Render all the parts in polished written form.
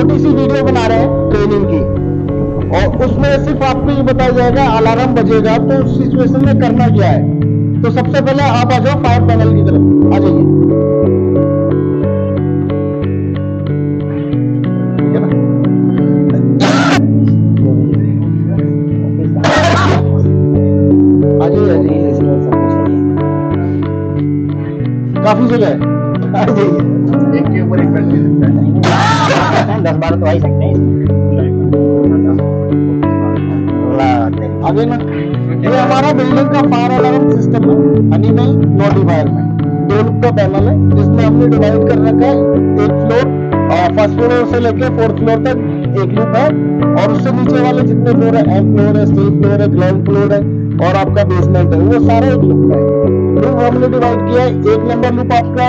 छोटी सी वीडियो बना रहे हैं ट्रेनिंग की, और उसमें सिर्फ आपको ये बताया जाएगा अलार्म बजेगा तो उस सिचुएशन में करना क्या है। तो सबसे पहले आप आ जाओ फायर पैनल की तरफ, आ जाइए। ठीक है ना, आ जाइए, काफी जगह है, आ जाइए। एक के ऊपर एक बैठ सकता है, 10-12 तो आ ही सकते हैं। आगे ना, ये हमारा बिल्डिंग का फायर अलार्म सिस्टम है, एनिमल नोटिफायर में 2 लूप का पैनल है, जिसमें हमने डिवाइड कर रखा है एक फ्लोर, फर्स्ट फ्लोर से लेके 4th फ्लोर तक एक लूप है, और उससे नीचे वाले जितने फ्लोर है, एम फ्लोर है, स्टील फ्लोर है, ग्राउंड फ्लोर है और आपका बेसमेंट है, वो सारे एक लूप में है। लूप हमने डिवाइड किया है, 1 नंबर लूप आपका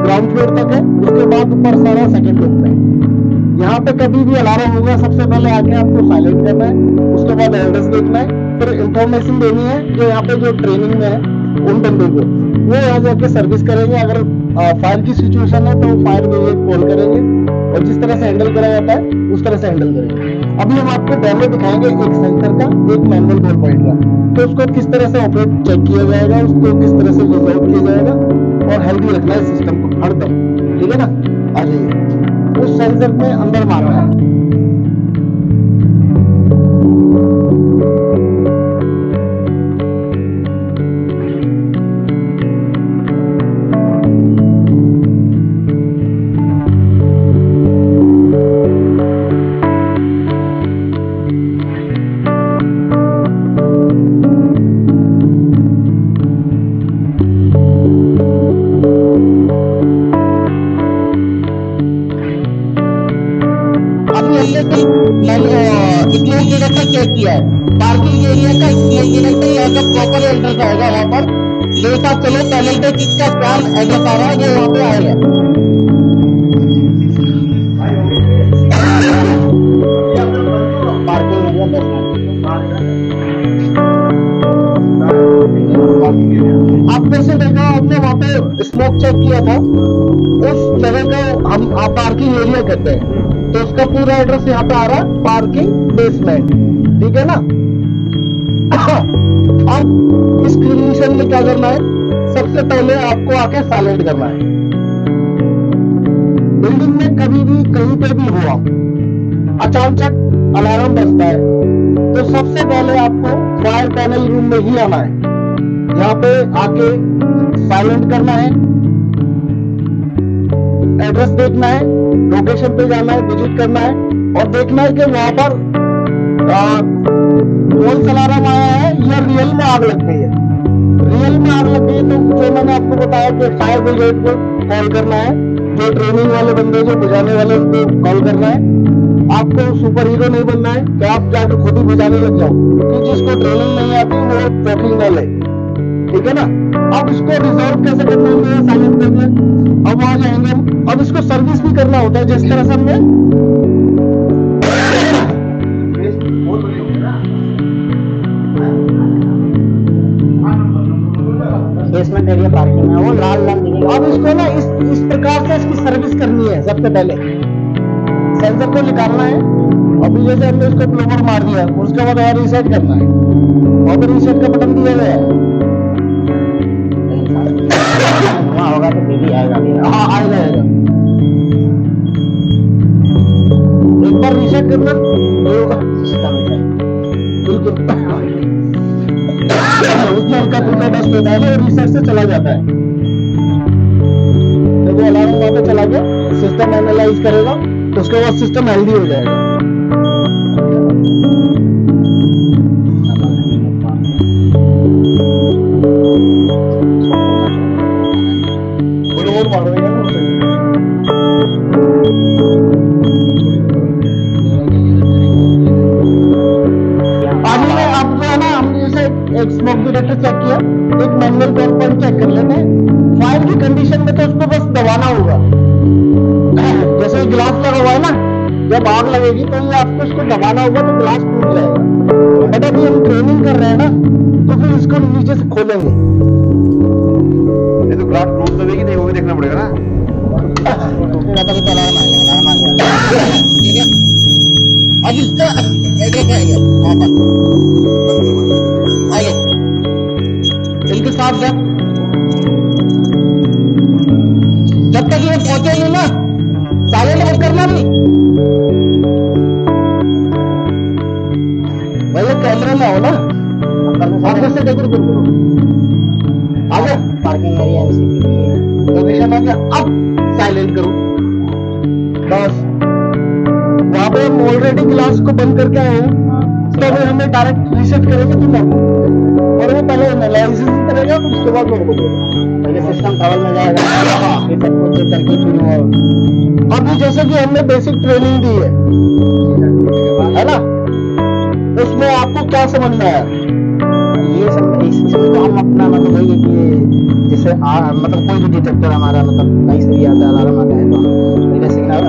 ग्राउंड फ्लोर तक है, उसके बाद ऊपर सारा सेकंड लूप में। यहाँ पे कभी भी अलार्म होगा, सबसे पहले आके आपको साइलेंट करना है, उसके बाद एड्रेस देखना है, फिर इंफॉर्मेशन देनी है जो यहाँ पे जो ट्रेनिंग में है उन बंदों को, वो यहाँ जाके सर्विस करेंगे। अगर फायर की सिचुएशन है तो फायर ब्रिगेड कॉल करेंगे, और जिस तरह से हैंडल करा जाता है उस तरह से हैंडल करेंगे। अभी हम आपको डेमो दिखाएंगे एक सेंसर का, एक मैनुअल बॉल पॉइंट का, तो उसको किस तरह से ऑपरेट चेक किया जाएगा, उसको किस तरह से रिजॉल्व किया जाएगा, और हेल्दी रखना है सिस्टम को हरदम। ठीक है ना, आ जाइए। उस सेंसर में अंदर मारना है, चेक किया है पार्किंग एरिया का यहाँ का प्रॉपर एड्रेस आएगा, वहाँ पर मेरे साथ चलो पैनल पे किसका क्या एड्रेस आ रहा है वो वहाँ पे आएगा। पार्किंग एरिया आपने से देखा, आपने वहाँ पे स्मोक चेक किया था, उस जगह को हम पार्किंग एरिया कहते हैं, तो उसका पूरा एड्रेस यहाँ पे आ रहा है, पार्किंग बेसमेंट। ठीक है ना, अब इस कंडीशन में क्या करना है, सबसे पहले आपको आके साइलेंट करना है। बिल्डिंग में कभी भी कहीं पे भी हो आप, अचानक अलार्म बजता है, तो सबसे पहले आपको फायर पैनल रूम में ही आना है, यहाँ पे आके साइलेंट करना है, एड्रेस देखना है, लोकेशन पे जाना है, विजिट करना है, और देखना है कि वहां पर कौन सा अलार्म आया है या रियल में आग लग गई है। रियल में आग लग गई तो जो मैंने आपको बताया कि फायर ब्रिगेड को कॉल करना है, जो ट्रेनिंग वाले बंदे जो बुझाने वाले उनको कॉल करना है। आपको सुपर हीरो नहीं बनना है कि आप जाकर खुद ही बुझाने लग जाओ, क्योंकि जिसको ट्रेनिंग नहीं आती वो ट्रैकिंग वाले, ठीक है ना। अब इसको रिजॉल्व कैसे करना है, साइलेंट करके अब वहां जाएंगे हम। अब इसको सर्विस भी करना होता है, जिस तरह से हमने बेसमेंट एरिया पार्किंग है, वो लाल लाल दिखेगा। अब इसको ना इस प्रकार से इसकी सर्विस करनी है। सबसे पहले सेंसर को निकालना है, अभी जैसे हमने इसको प्लम्बर मार दिया, उसके बाद और रीसेट करना है, और फिर रीसेट का बटन दिया गया है, वहाँ होगा तो बिजली आएगा। हाँ आएगा आएगा, एक बार रीसेट करना बिल्कुल उसमें हल्का फुल्का डस्ट होता है ना, रीसेट से चला जाता है। जब वो अलार्म वहाँ पे चला गया, सिस्टम एनालाइज करेगा, तो उसके बाद सिस्टम हेल्दी हो जाएगा। एक स्मोक डिटेक्टर चेक किया, एक मैनुअल बॉल पॉइंट चेक कर लेते हैं। फायर की कंडीशन में तो उसको बस दबाना होगा, जैसे गिलास लगा हुआ है ना, जब आग लगेगी तो ये आपको इसको दबाना होगा तो गिलास टूट जाएगा। बट अभी हम ट्रेनिंग कर रहे हैं ना, तो फिर इसको नीचे से खोलेंगे। ये तो ग्लास टूट तो देगी नहीं, वो भी देखना पड़ेगा ना। ठीक है, अब इसका एड्रेस आएगा वहाँ पर, आइए इनके साथ जब तक ये पहुंचे नहीं ना, साइलेंट मत करना भी। भैया कैमरे में हो ना, आगे से देखो, आगे पार्किंग एरिया लोकेशन आ गया, अब साइलेंट करो बस। वहां पे हम ऑलरेडी ग्लास को बंद करके आए हैं, तो अभी हमें डायरेक्ट रीसेट करेंगे तुम और वो पहले एनालिसिस करेगा, तो उसके बाद मेरे को पहले सिस्टम ट्रैवल में जाएगा, फिर सब कुछ चेक करके चुनो। अभी जैसे कि हमने बेसिक ट्रेनिंग दी है ना, उसमें आपको क्या समझना है? ये सब इसमें तो हम अपना मतलब वही है कि जैसे मतलब कोई भी डिटेक्टर हमारा मतलब कहीं से भी आता है, अलार्म आता है, तो हम पहले सिग्नल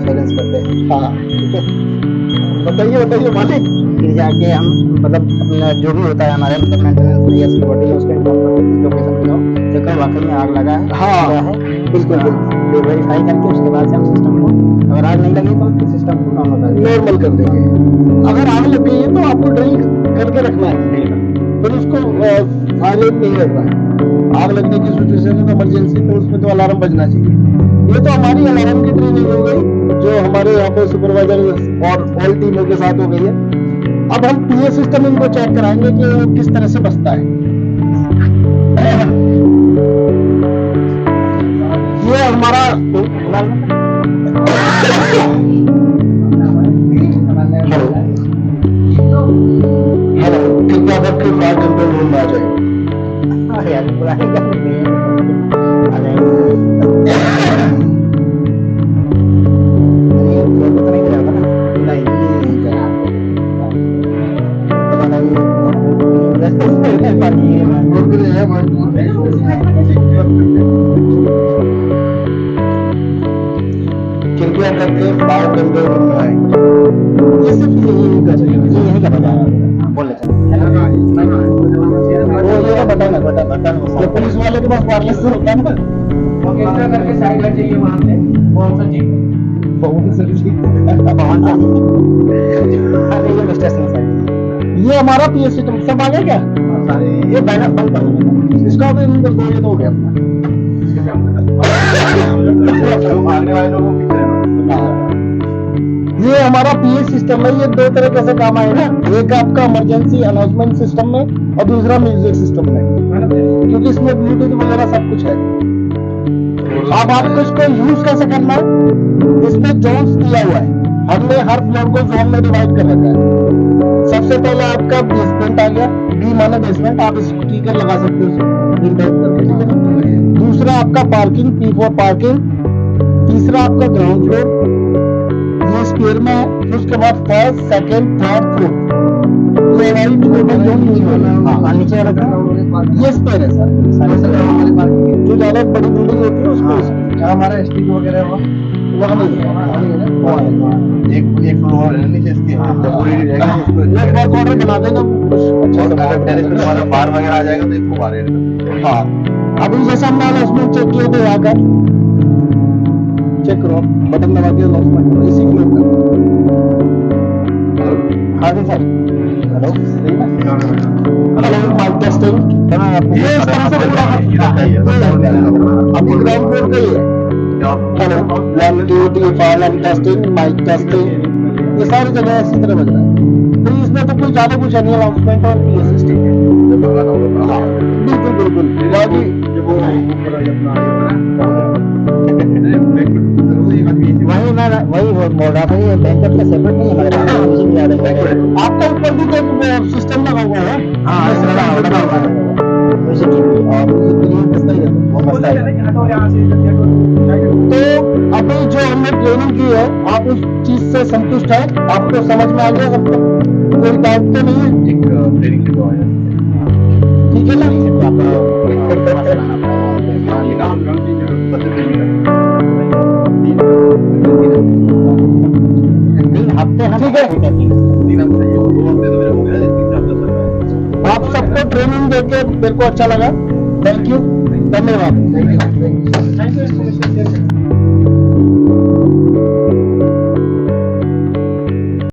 साइलेंस करते हैं। हाँ ठीक है, बताइए मालिक। फिर जाके हम मतलब अपना जो भी होता है हमारे मतलब मेंटेनेंस या सिक्योरिटी है उसको इन्फॉर्म करते हैं लोकेशन पे जाओ, चेक करो वाकई में आग लगा है। हाँ है बिल्कुल, जो वेरीफाई करके उसके बाद से हम सिस्टम को, अगर आग नहीं लगी तो फिर सिस्टम को नॉर्मल कर देंगे। अगर आग लग गई है तो आपको ड्रिल करके रखना है, फिर उसको साइलेंट नहीं करना है। आग लगने की सिचुएशन है तो इमरजेंसी, तो उसमें तो अलार्म बजना चाहिए। ये तो हमारी अलार्म की ट्रेनिंग हो गई जो हमारे यहाँ पे सुपरवाइजर और ऑल टीमों के साथ हो गई है। अब हम पीए सिस्टम इनको चेक कराएंगे कि वो किस तरह से बचता है। ये हमारा हेलो, कृपया करके फायर कंट्रोल रूम में आ जाए। कृपया करके फायर कंट्रोल रूम में आए। ये सिर्फ यही का बोले बटन पुलिस वाले के पास वायरलेस से होता है ना, करके साइड हट जाइए वहां से। कौन सा चीज ये हमारा पीए सिस्टम सब आ गया क्या? ये बैनर बंद कर, इसका तो इन कर दो, ये तो हो गया आने वाले लोगों को। ये हमारा पीए सिस्टम है, ये दो तरीके से काम आएगा, एक आपका इमरजेंसी अनाउंसमेंट सिस्टम में और दूसरा म्यूजिक सिस्टम में, क्योंकि इसमें ब्लूटूथ वगैरह सब कुछ है। अब आपको इसको यूज कैसे करना है? इसमें जोन्स दिया हुआ है, हमने हर फ्लोर को जोन में डिवाइड कर रखा है। सबसे पहले आपका बेसमेंट आ गया, बी माने बेसमेंट, आप स्पीकर लगा सकते हो। दूसरा आपका पार्किंग, पी फॉर पार्किंग। तीसरा आपका ग्राउंड फ्लोर, ये स्क्वायर में है। फिर उसके बाद फर्स्ट, सेकंड, थर्ड फ्लोर, ये हमारी टोटल जोन यूज हो रहा है। नीचे वाला ये स्क्वायर है सर, हमारे पार्किंग जो ज्यादा बड़ी बिल्डिंग होती है उसको हमारा एसटी वगैरह वहाँ नहीं है, एक फ्लोर है नीचे इसके, पूरी एक बार ऑर्डर बना देना कुछ अच्छा, टेरेस पे हमारा बार वगैरह आ जाएगा तो एक बार है। हाँ अभी जैसे हमने अनाउंसमेंट चेक किया तो आकर चेक करो, बटन दबा के अनाउंसमेंट करो इसी फ्लोर का। हाँ जी sir, hello hello, mike testing. ये इस तरह से पूरा अभी ग्राउंड फ्लोर का ही है। हेलो 1 2 3 4 टेस्टिंग, माइक टेस्टिंग, ये सारी जगह इसी तरह बज रहा है। तो इसमें तो कुछ ज्यादा कुछ नहीं, अनाउंसमेंट और पीए सिस्टम है। बिल्कुल बिल्कुल वही बोल रहा था, ये बैंकअप का सेपरेट नहीं है हमारे पास। आपका ऊपर भी तो सिस्टम लगा हुआ है। हाँ लगा हुआ है, तो अभी जो हमने ट्रेनिंग की है, आप उस चीज से संतुष्ट है? आपको समझ में आ गया सबको? कोई डाउट तो नहीं है? ठीक है ना? ठीक है, आप सबको ट्रेनिंग देके मेरे को अच्छा लगा। थैंक यू, धन्यवाद।